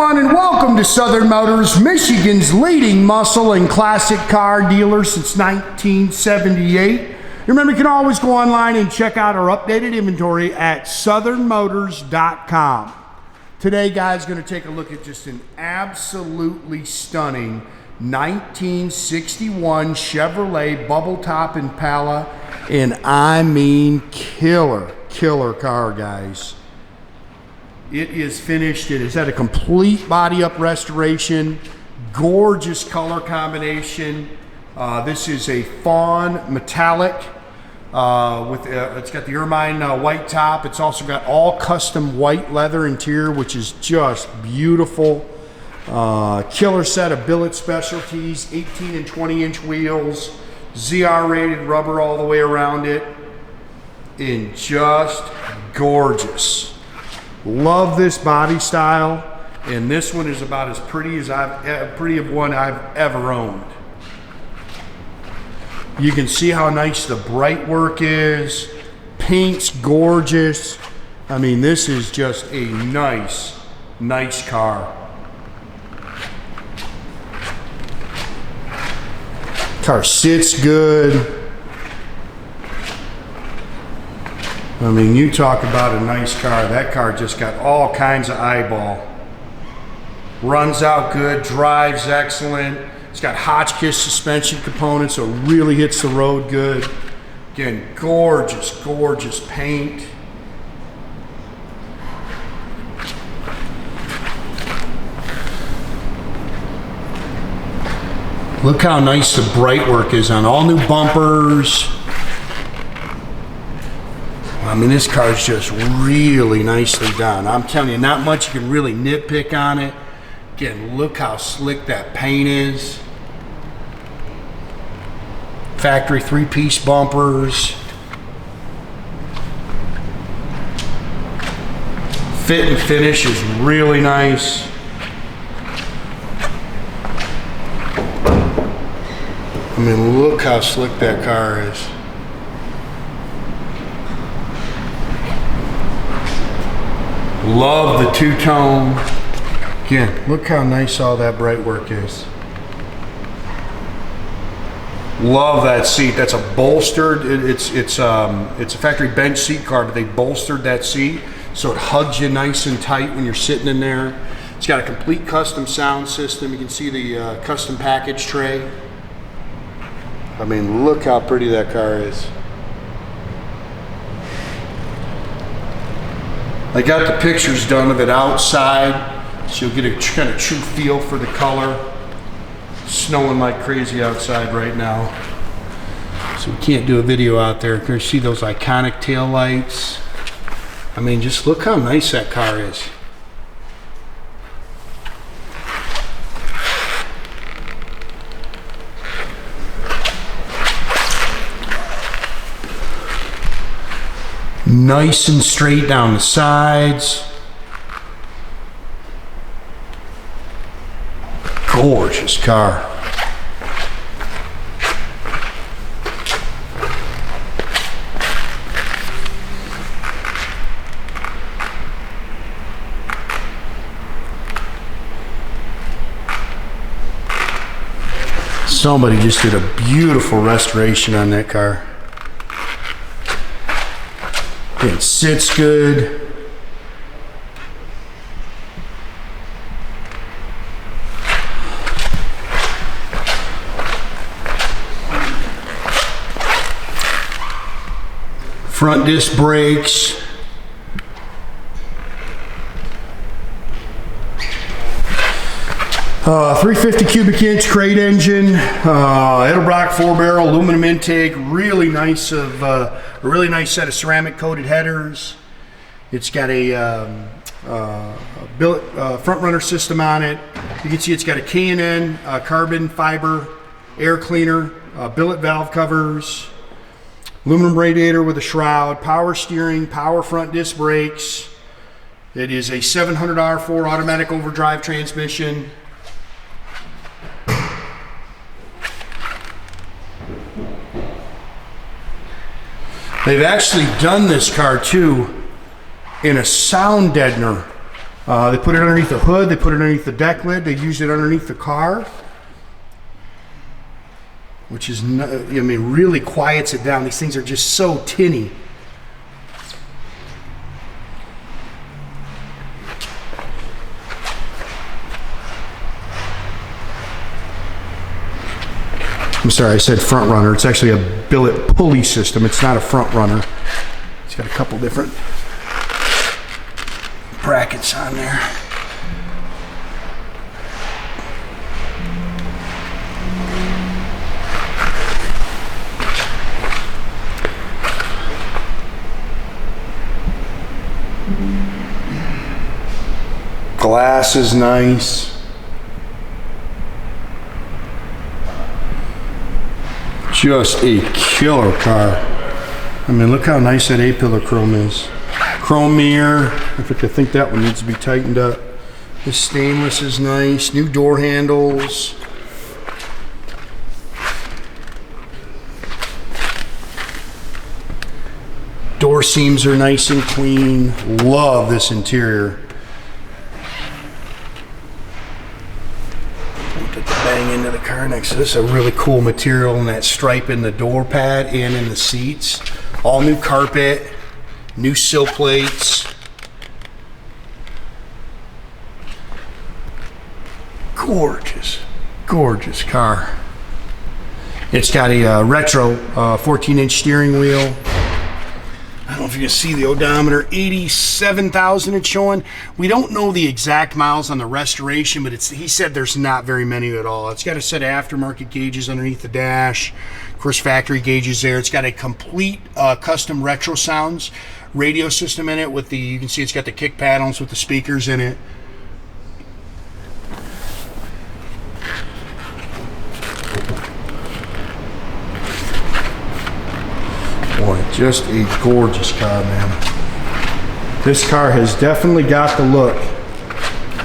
everyone, and welcome to Southern Motors, Michigan's leading muscle and classic car dealer since 1978. Remember, you can always go online and check out our updated inventory at southernmotors.com. Today, guys, going to take a look at just an absolutely stunning 1961 Chevrolet bubble top Impala, and I mean killer car, guys. It is finished. It has had a complete body up restoration, gorgeous color combination. This is a Fawn metallic it's got the Ermine white top. It's also got all custom white leather interior, which is just beautiful. Killer set of Billet Specialties, 18 and 20-inch wheels, ZR rated rubber all the way around it, and just gorgeous. Love this body style, and this one is about as pretty as pretty of one I've ever owned. You can see how nice the bright work is. Paint's gorgeous. I mean, this is just a nice car. Car sits good. I mean, you talk about a nice car. That car just got all kinds of eyeball. Runs out good, drives excellent. It's got Hotchkis suspension components, so it really hits the road good. Again, gorgeous paint. Look how nice the bright work is on all new bumpers. I mean, this car's just really nicely done. I'm telling you, not much you can really nitpick on it. Again, look how slick that paint is. Factory 3-piece bumpers. Fit and finish is really nice. I mean, look how slick that car is. Love the two-tone. Again, look how nice all that bright work is. Love that seat. That's a bolstered. It's a factory bench seat car, but they bolstered that seat so it hugs you nice and tight when you're sitting in there. It's got a complete custom sound system. You can see the custom package tray. I mean, look how pretty that car is. I got the pictures done of it outside, so you'll get a kind of true feel for the color. It's snowing like crazy outside right now, so we can't do a video out there. You can see those iconic tail lights. I mean, just look how nice that car is. Nice and straight down the sides. Gorgeous car. Somebody just did a beautiful restoration on that car. It sits good. Front disc brakes. Uh, 350 cubic inch crate engine, Edelbrock 4-barrel aluminum intake, really nice set of ceramic coated headers. It's got a billet front runner system on it. You can see it's got a K&N carbon fiber air cleaner, billet valve covers, aluminum radiator with a shroud, power steering, power front disc brakes. It is a 700R4 automatic overdrive transmission. They've actually done this car too in a sound deadener They put it underneath the hood, they put it underneath the deck lid, they used it underneath the car, which is, I mean, really quiets it down. These things are just so tinny. I'm sorry, I said front runner. It's actually a billet pulley system. It's not a front runner. It's got a couple different brackets on there. Glass is nice. Just a killer car. I mean, look how nice that A-pillar chrome is. Chrome mirror. I think that one needs to be tightened up. This stainless is nice. New door handles. Door seams are nice and clean. Love this interior. Bang into the car next to this. A really cool material in that stripe in the door pad and in the seats. All new carpet, new sill plates. Gorgeous, gorgeous car. It's got a retro 14-inch steering wheel. I don't know if you can see the odometer, 87,000 it's showing. We don't know the exact miles on the restoration, but he said there's not very many at all. It's got a set of aftermarket gauges underneath the dash. Of course, factory gauges there. It's got a complete custom Retrosounds radio system in it with the, you can see it's got the kick panels with the speakers in it. Boy, just a gorgeous car, man. This car has definitely got the look.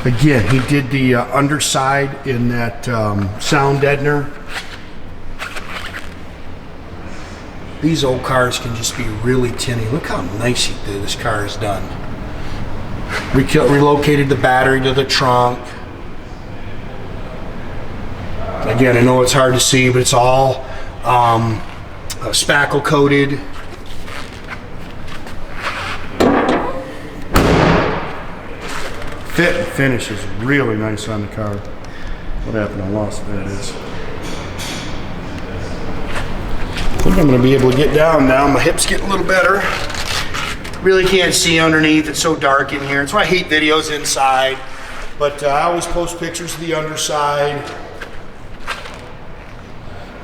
Again, he did the underside in that sound deadener. These old cars can just be really tinny. Look how nice this car is done. Relocated the battery to the trunk. Again, I know it's hard to see, but it's all spackle coated. Fit and finish is really nice on the car. What happened? I lost it. There it is. I think I'm going to be able to get down now. My hips get a little better. Really can't see underneath. It's so dark in here. That's why I hate videos inside. But I always post pictures of the underside.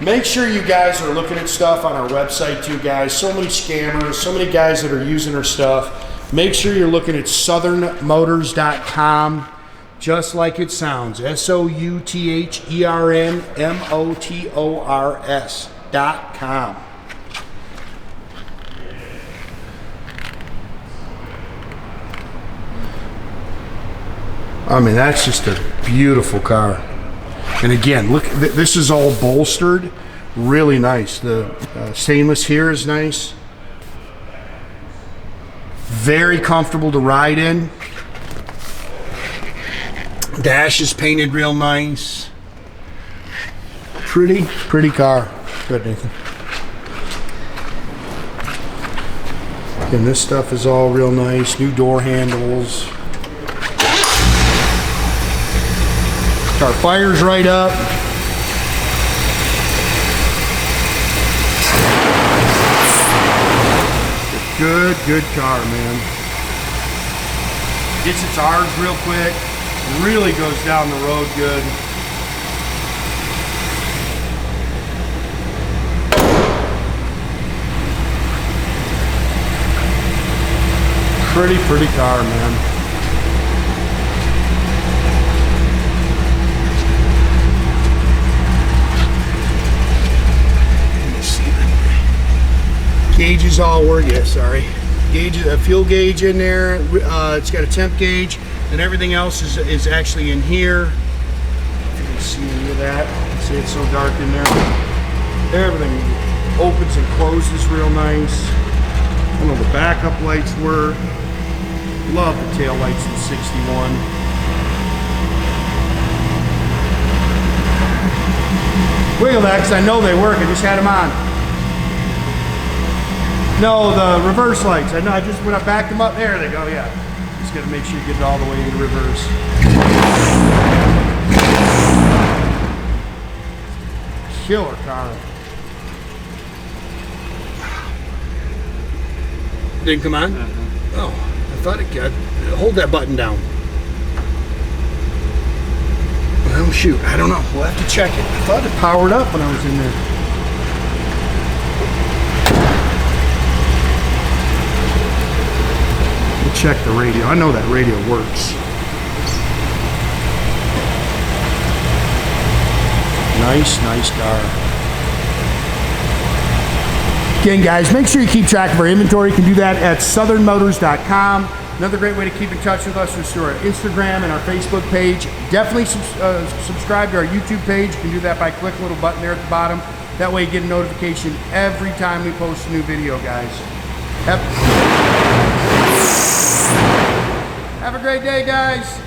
Make sure you guys are looking at stuff on our website too, guys. So many scammers, so many guys that are using our stuff. Make sure you're looking at southernmotors.com, just like it sounds. SOUTHERNMOTORS.com. I mean, that's just a beautiful car. And again, look, this is all bolstered. Really nice. The stainless here is nice. Very comfortable to ride in. Dash is painted real nice. Pretty car. Good, Nathan. And this stuff is all real nice. New door handles. Car fires right up. Good car, man. Gets its R's real quick. Really goes down the road good. Pretty car, man. Gauges all work. Yeah, sorry. Gauge, a fuel gauge in there. It's got a temp gauge, and everything else is actually in here. If you can see any of that. See, it's so dark in there. Everything opens and closes real nice. I don't know, the backup lights work. Love the tail lights and 61. Wiggle that, because I know they work. I just had them on. No, the reverse lights. I know. I just when I backed them up, there they go. Yeah, just got to make sure you get it all the way into reverse. Killer car. Didn't come on? Oh, I thought it got. Hold that button down. Well, shoot, I don't know. We'll have to check it. I thought it powered up when I was in there. We'll check the radio. I know that radio works. Nice car. Again, guys, make sure you keep track of our inventory. You can do that at southernmotors.com. Another great way to keep in touch with us is through our Instagram and our Facebook page. Definitely subscribe to our YouTube page. You can do that by clicking the little button there at the bottom. That way you get a notification every time we post a new video, guys. Have a great day, guys.